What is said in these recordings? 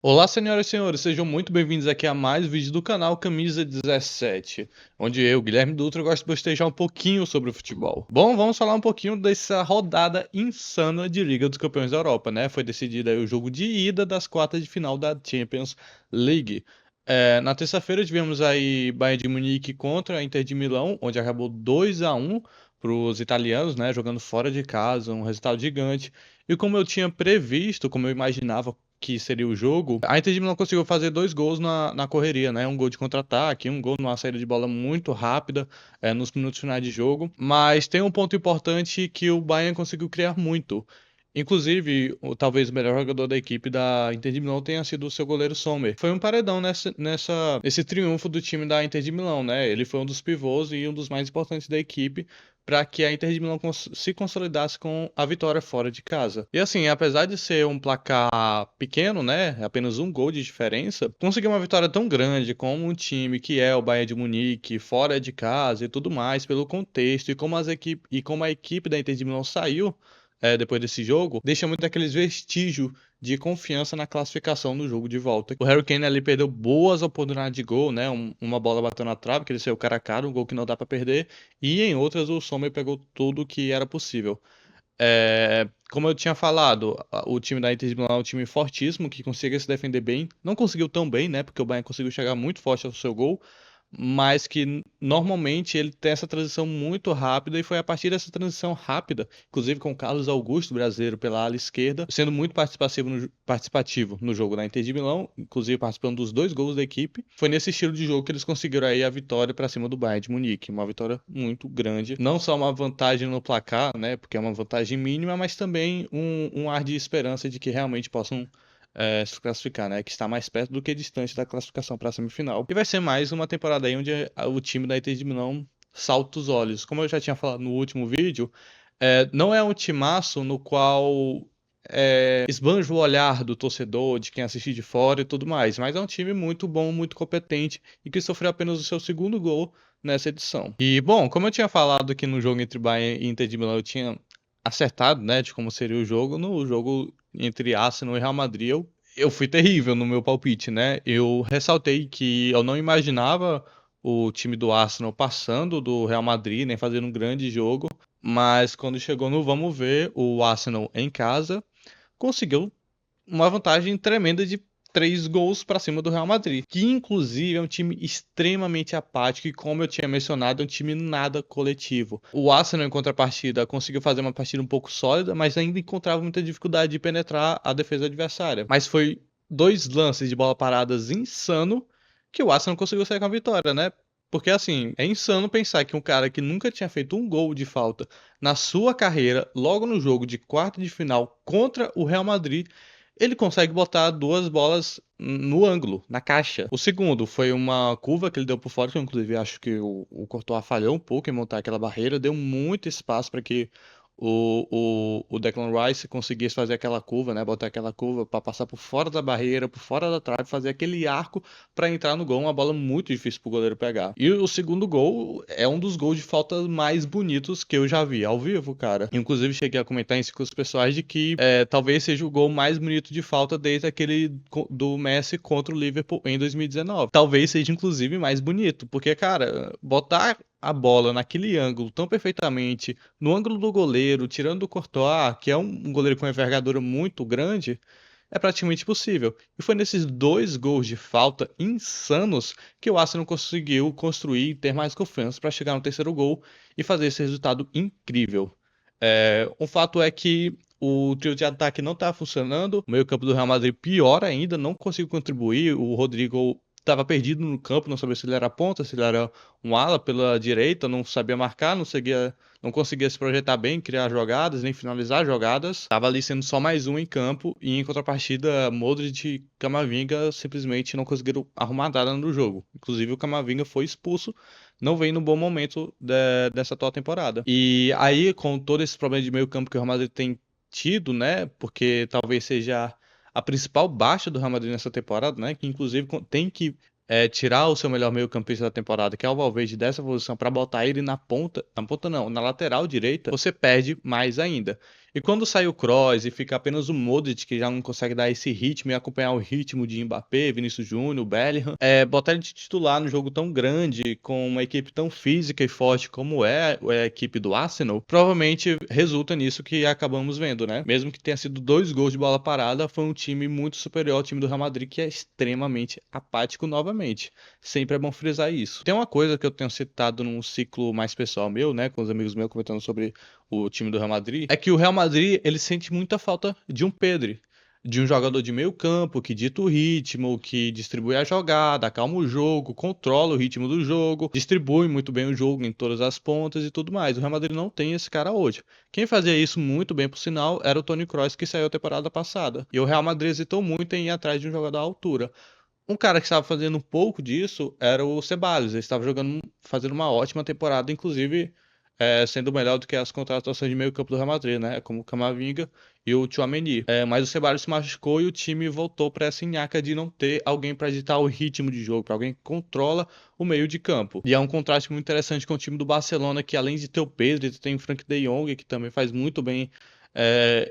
Olá, senhoras e senhores, sejam muito bem-vindos aqui a mais um vídeo do canal Camisa 17, onde eu, Guilherme Dutra, gosto de bostejar um pouquinho sobre o futebol. Bom, vamos falar um pouquinho dessa rodada insana de Liga dos Campeões da Europa, né? Foi decidido aí o jogo de ida das quartas de final da Champions League. Na terça-feira tivemos aí Bayern de Munique contra a Inter de Milão, onde acabou 2-1 para os italianos, né? Jogando fora de casa, um resultado gigante. E como eu tinha previsto, como eu imaginava que seria o jogo, a Inter de Milão conseguiu fazer dois gols na correria, né? Um gol de contra-ataque, um gol numa saída de bola muito rápida, nos minutos finais de jogo. Mas tem um ponto importante que o Bayern conseguiu criar muito. Inclusive, talvez o melhor jogador da equipe da Inter de Milão tenha sido o seu goleiro Sommer. Foi um paredão nesse triunfo do time da Inter de Milão, né? Ele foi um dos pivôs e um dos mais importantes da equipe para que a Inter de Milão se consolidasse com a vitória fora de casa. E assim, apesar de ser um placar pequeno, né, apenas um gol de diferença, conseguir uma vitória tão grande como um time que é o Bayern de Munique, fora de casa e tudo mais, pelo contexto e como a equipe da Inter de Milão saiu depois desse jogo, deixa muito aqueles vestígios de confiança na classificação no jogo de volta. O Harry Kane ali perdeu boas oportunidades de gol, né? Uma bola bateu na trave, que ele saiu cara a cara, um gol que não dá pra perder. E em outras o Sommer pegou tudo que era possível. Como eu tinha falado, o time da Inter de Milão é um time fortíssimo, que consegue se defender bem. Não conseguiu tão bem, né? Porque o Bayern conseguiu chegar muito forte ao seu gol, mas que normalmente ele tem essa transição muito rápida e foi a partir dessa transição rápida, inclusive com o Carlos Augusto, brasileiro, pela ala esquerda, sendo muito participativo no jogo da Inter de Milão, inclusive participando dos dois gols da equipe. Foi nesse estilo de jogo que eles conseguiram aí a vitória para cima do Bayern de Munique, uma vitória muito grande, não só uma vantagem no placar, né, porque é uma vantagem mínima, mas também um ar de esperança de que realmente possam se classificar, né? Que está mais perto do que distante da classificação para a semifinal. E vai ser mais uma temporada aí onde o time da Inter de Milão salta os olhos. Como eu já tinha falado no último vídeo, não é um timaço no qual esbanja o olhar do torcedor, de quem assiste de fora e tudo mais, mas é um time muito bom, muito competente e que sofreu apenas o seu segundo gol nessa edição. E bom, como eu tinha falado que no jogo entre Bayern e Inter de Milão eu tinha acertado, né, de como seria o jogo, no jogo entre Arsenal e Real Madrid, eu fui terrível no meu palpite, né? Eu ressaltei que eu não imaginava o time do Arsenal passando do Real Madrid, nem fazendo um grande jogo, mas quando chegou no vamos ver, o Arsenal em casa conseguiu uma vantagem tremenda de 3 gols para cima do Real Madrid, que inclusive é um time extremamente apático e, como eu tinha mencionado, é um time nada coletivo. O Arsenal, em contrapartida, conseguiu fazer uma partida um pouco sólida, mas ainda encontrava muita dificuldade de penetrar a defesa adversária. Mas foi dois lances de bola paradas insano que o Arsenal conseguiu sair com a vitória, né? Porque assim, é insano pensar que um cara que nunca tinha feito um gol de falta na sua carreira, logo no jogo de quarta de final contra o Real Madrid, ele consegue botar duas bolas no ângulo, na caixa. O segundo foi uma curva que ele deu por fora, que eu inclusive acho que o Courtois falhou um pouco em montar aquela barreira, deu muito espaço para que o Declan Rice conseguisse fazer aquela curva, né? Botar aquela curva para passar por fora da barreira, por fora da trave, fazer aquele arco para entrar no gol, uma bola muito difícil pro goleiro pegar. E o segundo gol é um dos gols de falta mais bonitos que eu já vi ao vivo, cara. Inclusive cheguei a comentar em círculos pessoais de que talvez seja o gol mais bonito de falta desde aquele do Messi contra o Liverpool em 2019. Talvez seja inclusive mais bonito, porque, cara, botar a bola naquele ângulo tão perfeitamente, no ângulo do goleiro, tirando o Courtois, que é um goleiro com uma envergadura muito grande, é praticamente possível. E foi nesses dois gols de falta insanos que o Arsenal conseguiu construir e ter mais confiança para chegar no terceiro gol e fazer esse resultado incrível. Um fato é que o trio de ataque não estava funcionando, o meio-campo do Real Madrid pior ainda, não conseguiu contribuir. O Rodrigo estava perdido no campo, não sabia se ele era ponta, se ele era um ala pela direita, não sabia marcar, não conseguia se projetar bem, criar jogadas, nem finalizar jogadas. Estava ali sendo só mais um em campo e em contrapartida, Modric e Camavinga simplesmente não conseguiram arrumar nada no jogo. Inclusive o Camavinga foi expulso, não vem no bom momento dessa atual temporada. E aí, com todo esse problema de meio campo que o Real Madrid tem tido, né, porque talvez seja a principal baixa do Real Madrid nessa temporada, né, que inclusive tem que tirar o seu melhor meio-campista da temporada, que é o Valverde, dessa posição para botar ele na ponta não, na lateral direita, você perde mais ainda. E quando sai o Kroos e fica apenas o Modric, que já não consegue dar esse ritmo e acompanhar o ritmo de Mbappé, Vinícius Júnior, Bellingham, botar ele de titular no jogo tão grande, com uma equipe tão física e forte como é a equipe do Arsenal, provavelmente resulta nisso que acabamos vendo, né? Mesmo que tenha sido 2 gols de bola parada, foi um time muito superior ao time do Real Madrid, que é extremamente apático novamente. Sempre é bom frisar isso. Tem uma coisa que eu tenho citado num ciclo mais pessoal meu, né, com os amigos meus comentando sobre o time do Real Madrid, é que o Real Madrid, ele sente muita falta de um Pedri, de um jogador de meio campo que dita o ritmo, que distribui a jogada, acalma o jogo, controla o ritmo do jogo, distribui muito bem o jogo em todas as pontas e tudo mais. O Real Madrid não tem esse cara hoje. Quem fazia isso muito bem, por sinal, era o Toni Kroos, que saiu a temporada passada. E o Real Madrid hesitou muito em ir atrás de um jogador à altura. Um cara que estava fazendo um pouco disso era o Ceballos. Ele estava fazendo uma ótima temporada, inclusive sendo melhor do que as contratações de meio campo do Real Madrid, né? Como o Camavinga e o Tchouaméni. Mas o Ceballos se machucou e o time voltou para essa nhaca de não ter alguém para ditar o ritmo de jogo, para alguém que controla o meio de campo. E é um contraste muito interessante com o time do Barcelona, que além de ter o Pedro, tem o Frank de Jong, que também faz muito bem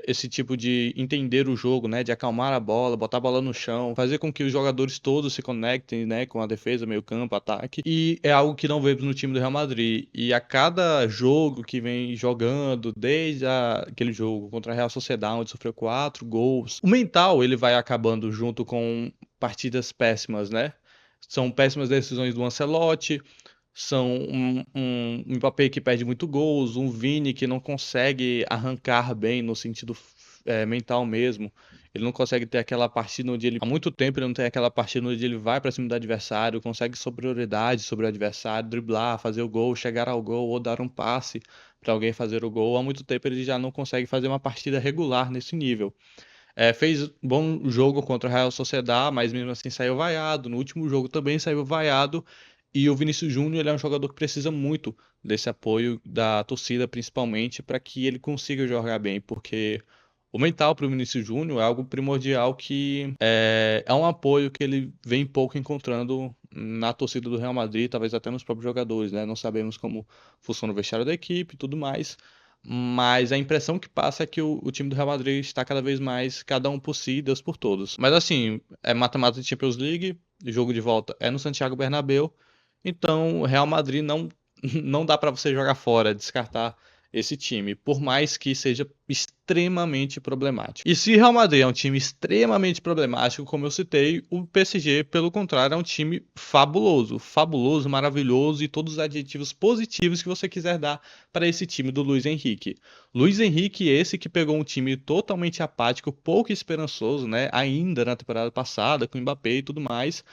esse tipo de entender o jogo, né, de acalmar a bola, botar a bola no chão, fazer com que os jogadores todos se conectem, né, com a defesa, meio campo, ataque, e é algo que não vemos no time do Real Madrid. E a cada jogo que vem jogando, desde aquele jogo contra a Real Sociedad, onde sofreu 4 gols, o mental ele vai acabando junto com partidas péssimas, né? São péssimas decisões do Ancelotti, são um Mbappé que perde muito gols, um Vini que não consegue arrancar bem no sentido mental mesmo. Ele não consegue ter aquela partida onde ele, há muito tempo, ele não tem aquela partida onde ele vai para cima do adversário, consegue superioridade sobre o adversário, driblar, fazer o gol, chegar ao gol ou dar um passe para alguém fazer o gol. Há muito tempo ele já não consegue fazer uma partida regular nesse nível. Fez bom jogo contra a Real Sociedad, mas mesmo assim saiu vaiado. No último jogo também saiu vaiado. E o Vinícius Júnior ele é um jogador que precisa muito desse apoio da torcida, principalmente, para que ele consiga jogar bem, porque o mental para o Vinícius Júnior é algo primordial que é um apoio que ele vem pouco encontrando na torcida do Real Madrid, talvez até nos próprios jogadores, né? Não sabemos como funciona o vestiário da equipe e tudo mais, mas a impressão que passa é que o time do Real Madrid está cada vez mais cada um por si, Deus por todos. Mas assim, é mata-mata de Champions League, jogo de volta é no Santiago Bernabéu, então o Real Madrid não, não dá para você jogar fora, descartar esse time, por mais que seja extremamente problemático. E se Real Madrid é um time extremamente problemático, como eu citei, o PSG, pelo contrário, é um time fabuloso, fabuloso, maravilhoso e todos os adjetivos positivos que você quiser dar para esse time do Luiz Henrique. Luiz Henrique, esse que pegou um time totalmente apático, pouco esperançoso, né? Ainda na temporada passada, com o Mbappé e tudo mais.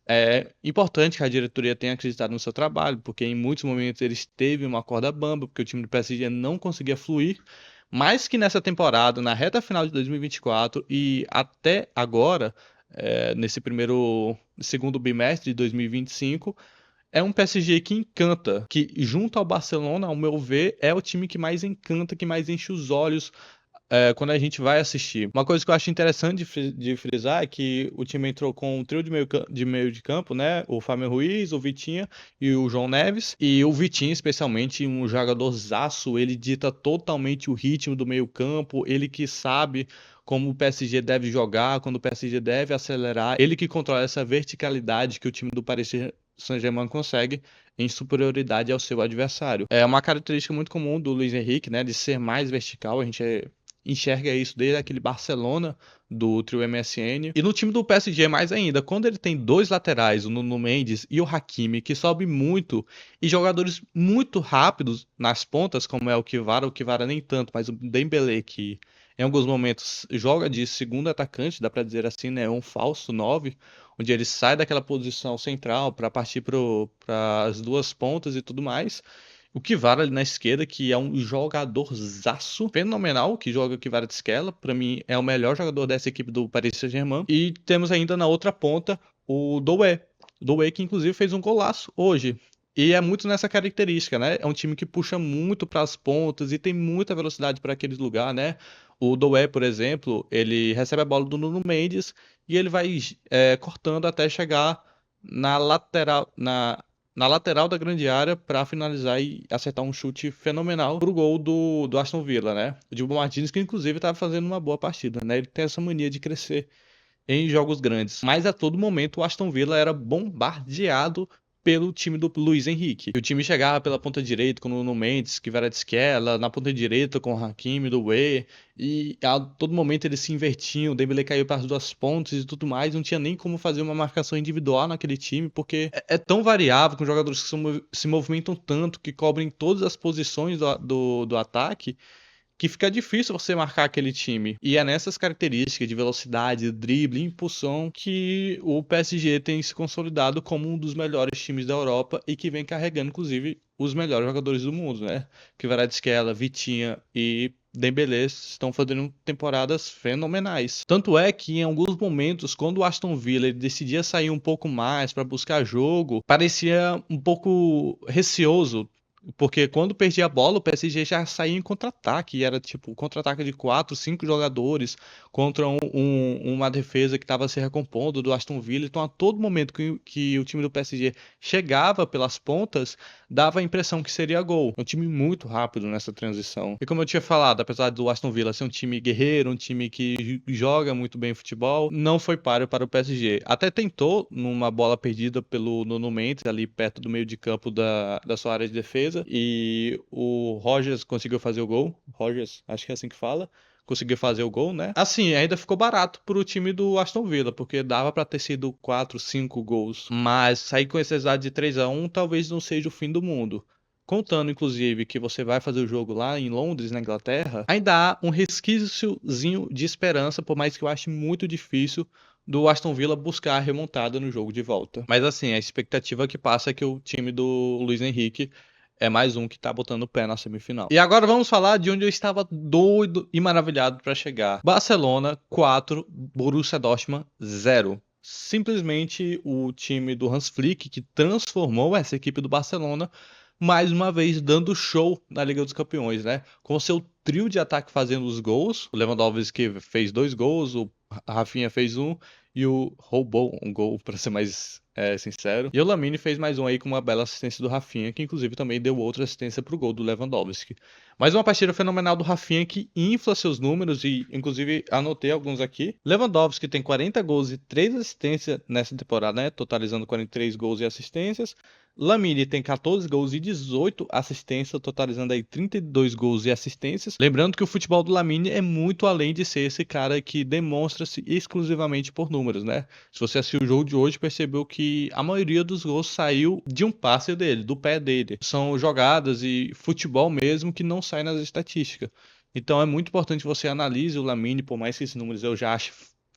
É importante que a diretoria tenha acreditado no seu trabalho, porque em muitos momentos ele esteve uma corda bamba, porque o time do PSG não conseguia fluir, mas que nessa temporada, na reta final de 2024 e até agora, nesse segundo bimestre de 2025, é um PSG que encanta, que junto ao Barcelona, ao meu ver, é o time que mais encanta, que mais enche os olhos quando a gente vai assistir. Uma coisa que eu acho interessante de frisar é que o time entrou com um trio de meio de campo, né? O Fábio Ruiz, o Vitinha e o João Neves. E o Vitinha, especialmente, um jogadorzaço, ele dita totalmente o ritmo do meio campo, ele que sabe como o PSG deve jogar, quando o PSG deve acelerar, ele que controla essa verticalidade que o time do Paris Saint-Germain consegue em superioridade ao seu adversário. É uma característica muito comum do Luiz Henrique, né, de ser mais vertical. A gente enxerga isso desde aquele Barcelona do trio MSN. E no time do PSG mais ainda, quando ele tem dois laterais, o Nuno Mendes e o Hakimi, que sobe muito, e jogadores muito rápidos nas pontas, como é o Kvara nem tanto, mas o Dembélé, que em alguns momentos joga de segundo atacante, dá para dizer assim, né, um falso 9, onde ele sai daquela posição central para partir para as duas pontas e tudo mais. O Kvara ali na esquerda, que é um jogadorzaço fenomenal, que joga o Kvara de esquerda. Para mim, é o melhor jogador dessa equipe do Paris Saint-Germain. E temos ainda na outra ponta o Doué. Doué que inclusive fez um golaço hoje. E é muito nessa característica, né? É um time que puxa muito para as pontas e tem muita velocidade para aquele lugar, né? O Doué, por exemplo, ele recebe a bola do Nuno Mendes e ele vai cortando até chegar na lateral, na lateral da grande área para finalizar e acertar um chute fenomenal pro gol do Aston Villa, né? O Dibu Martínez, que inclusive estava fazendo uma boa partida, né? Ele tem essa mania de crescer em jogos grandes. Mas a todo momento o Aston Villa era bombardeado pelo time do Luiz Henrique. O time chegava pela ponta direita com o Nuno Mendes, que era de esquerda, na ponta direita com o Hakimi do Way, e a todo momento eles se invertiam, o Dembélé caiu para as duas pontas e tudo mais, não tinha nem como fazer uma marcação individual naquele time, porque é tão variável, com jogadores que se movimentam tanto, que cobrem todas as posições do ataque, que fica difícil você marcar aquele time. E é nessas características de velocidade, drible, impulsão que o PSG tem se consolidado como um dos melhores times da Europa e que vem carregando, inclusive, os melhores jogadores do mundo, né? Kvaratskhelia, Vitinha e Dembélé estão fazendo temporadas fenomenais. Tanto é que em alguns momentos, quando o Aston Villa ele decidia sair um pouco mais para buscar jogo, parecia um pouco receoso, porque quando perdia a bola, o PSG já saía em contra-ataque. E era tipo contra-ataque de 4, 5 jogadores contra uma defesa que estava se recompondo do Aston Villa. Então, a todo momento que o time do PSG chegava pelas pontas, dava a impressão que seria gol. É um time muito rápido nessa transição. E como eu tinha falado, apesar do Aston Villa ser um time guerreiro, um time que joga muito bem futebol, não foi páreo para o PSG. Até tentou numa bola perdida pelo Nuno Mendes, ali perto do meio de campo da sua área de defesa, e o Rogers conseguiu fazer o gol. Rogers, acho que é assim que fala. Conseguiu fazer o gol, né? Assim, ainda ficou barato pro time do Aston Villa, porque dava pra ter sido 4, 5 gols. Mas sair com esse resultado de 3-1 talvez não seja o fim do mundo. Contando, inclusive, que você vai fazer o jogo lá em Londres, na Inglaterra, ainda há um resquíciozinho de esperança, por mais que eu ache muito difícil do Aston Villa buscar a remontada no jogo de volta. Mas assim, a expectativa que passa é que o time do Luiz Henrique é mais um que tá botando o pé na semifinal. E agora vamos falar de onde eu estava doido e maravilhado para chegar. Barcelona 4, Borussia Dortmund 0. Simplesmente o time do Hans Flick que transformou essa equipe do Barcelona mais uma vez dando show na Liga dos Campeões, né? Com seu trio de ataque fazendo os gols, o Lewandowski fez 2 gols, o Rafinha fez um e o roubou um gol, para ser mais sincero. E o Lamine fez mais um aí com uma bela assistência do Rafinha, que inclusive também deu outra assistência pro gol do Lewandowski. Mais uma partida fenomenal do Rafinha que infla seus números e inclusive anotei alguns aqui. Lewandowski tem 40 gols e 3 assistências nessa temporada, né? Totalizando 43 gols e assistências. Lamine tem 14 gols e 18 assistências, totalizando aí 32 gols e assistências. Lembrando que o futebol do Lamine é muito além de ser esse cara que demonstra-se exclusivamente por números, né? Se você assistiu o jogo de hoje, percebeu que a maioria dos gols saiu de um passe dele, do pé dele. São jogadas e futebol mesmo que não saem nas estatísticas. Então é muito importante que você analise o Lamine, por mais que esses números eu já ache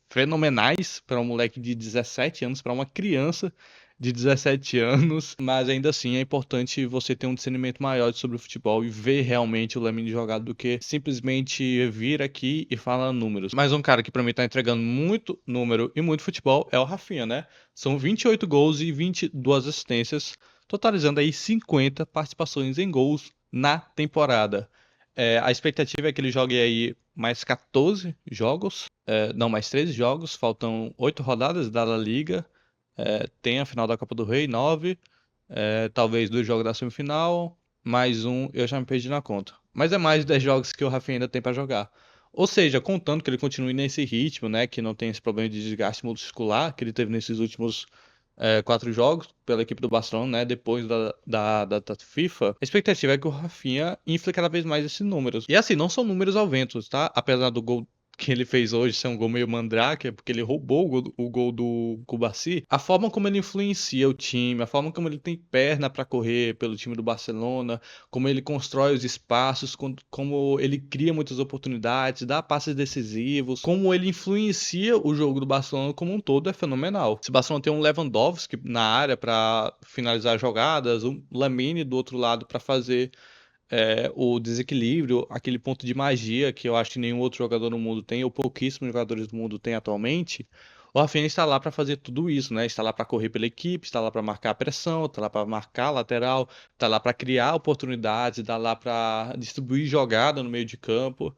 fenomenais para um moleque de 17 anos, para uma criança de 17 anos, mas ainda assim é importante você ter um discernimento maior sobre o futebol e ver realmente o Lamine jogar do que simplesmente vir aqui e falar números. Mas um cara que pra mim tá entregando muito número e muito futebol é o Rafinha, né? São 28 gols e 22 assistências, totalizando aí 50 participações em gols na temporada. A expectativa é que ele jogue aí mais 14 jogos, não, mais 13 jogos, faltam 8 rodadas da La Liga. Tem a final da Copa do Rei, 9. Talvez 2 jogos da semifinal, mais um, eu já me perdi na conta. Mas é mais de 10 jogos que o Rafinha ainda tem para jogar. Ou seja, contando que ele continue nesse ritmo, né, que não tem esse problema de desgaste muscular que ele teve nesses últimos 4 jogos pela equipe do Barcelona, né, depois da FIFA, a expectativa é que o Rafinha infle cada vez mais esses números. E assim, não são números ao vento, tá? Apesar do gol que ele fez hoje ser um gol meio mandrake, porque ele roubou o gol do Cubarsí, a forma como ele influencia o time, a forma como ele tem perna para correr pelo time do Barcelona, como ele constrói os espaços, como ele cria muitas oportunidades, dá passes decisivos, como ele influencia o jogo do Barcelona como um todo é fenomenal. Se o Barcelona tem um Lewandowski na área para finalizar jogadas, um Lamine do outro lado para fazer o desequilíbrio, aquele ponto de magia que eu acho que nenhum outro jogador no mundo tem, ou pouquíssimos jogadores do mundo têm atualmente. O Rafinha está lá para fazer tudo isso, né? Está lá para correr pela equipe, está lá para marcar a pressão, está lá para marcar a lateral, está lá para criar oportunidades, está lá para distribuir jogada no meio de campo,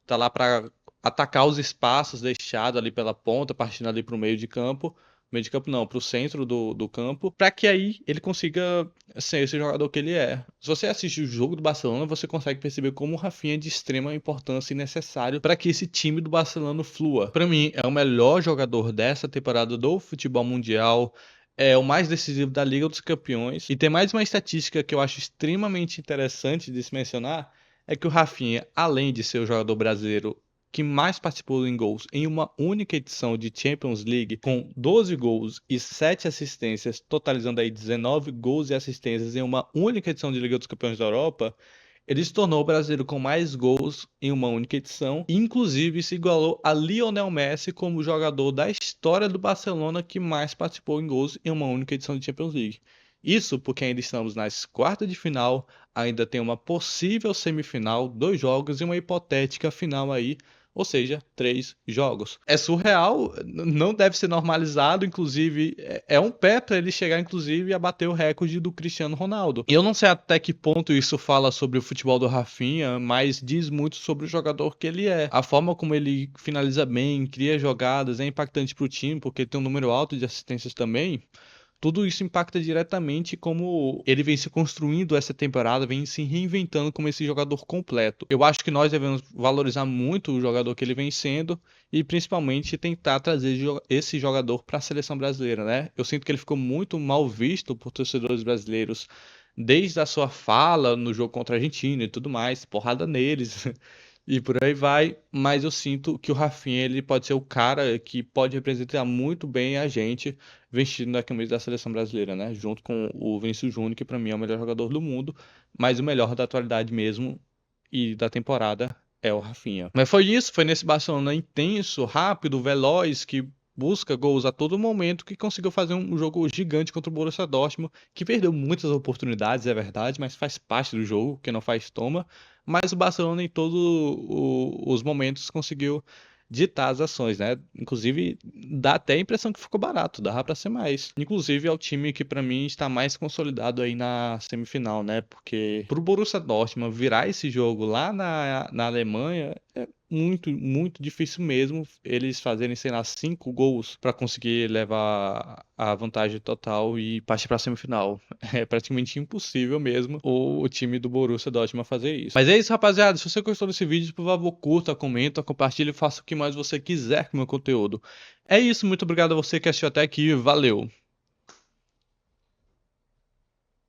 está lá para atacar os espaços deixados ali pela ponta, partindo ali para o meio de campo. meio de campo não, pro centro do campo, para que aí ele consiga ser esse jogador que ele é. Se você assiste o jogo do Barcelona, você consegue perceber como o Rafinha é de extrema importância e necessário para que esse time do Barcelona flua. Para mim, é o melhor jogador dessa temporada do futebol mundial. É o mais decisivo da Liga dos Campeões. E tem mais uma estatística que eu acho extremamente interessante de se mencionar, é que o Rafinha, além de ser o jogador brasileiro que mais participou em gols em uma única edição de Champions League, com 12 gols e 7 assistências, totalizando aí 19 gols e assistências em uma única edição de Liga dos Campeões da Europa, ele se tornou o brasileiro com mais gols em uma única edição, e inclusive se igualou a Lionel Messi como jogador da história do Barcelona que mais participou em gols em uma única edição de Champions League. Isso porque ainda estamos nas quartas de final, ainda tem uma possível semifinal, 2 jogos e uma hipotética final aí, ou seja, 3 jogos. É surreal, não deve ser normalizado, inclusive é um pé para ele chegar inclusive a bater o recorde do Cristiano Ronaldo. E eu não sei até que ponto isso fala sobre o futebol do Rafinha, mas diz muito sobre o jogador que ele é. A forma como ele finaliza bem, cria jogadas, é impactante para o time, porque ele tem um número alto de assistências também. Tudo isso impacta diretamente como ele vem se construindo essa temporada, vem se reinventando como esse jogador completo. Eu acho que nós devemos valorizar muito o jogador que ele vem sendo e principalmente tentar trazer esse jogador para a seleção brasileira, né? Eu sinto que ele ficou muito mal visto por torcedores brasileiros desde a sua fala no jogo contra a Argentina e tudo mais, porrada neles. E por aí vai, mas eu sinto que o Rafinha ele pode ser o cara que pode representar muito bem a gente vestindo a camisa da seleção brasileira, né? Junto com o Vinícius Júnior, que pra mim é o melhor jogador do mundo, mas o melhor da atualidade mesmo e da temporada é o Rafinha. Mas foi isso, foi nesse Barcelona intenso, rápido, veloz, que busca gols a todo momento, que conseguiu fazer um jogo gigante contra o Borussia Dortmund, que perdeu muitas oportunidades, é verdade, mas faz parte do jogo, que não faz toma. Mas o Barcelona em todos os momentos conseguiu ditar as ações, né? Inclusive, dá até a impressão que ficou barato, dava pra ser mais. Inclusive, é o time que pra mim está mais consolidado aí na semifinal, né? Porque pro Borussia Dortmund virar esse jogo lá na Alemanha é muito, muito difícil mesmo eles fazerem, sei lá, 5 gols pra conseguir levar a vantagem total e partir pra semifinal. É praticamente impossível mesmo o time do Borussia Dortmund fazer isso. Mas é isso, rapaziada. Se você gostou desse vídeo, por favor, curta, comenta, compartilhe e faça o que mais você quiser com o meu conteúdo. É isso, muito obrigado a você que assistiu até aqui. Valeu!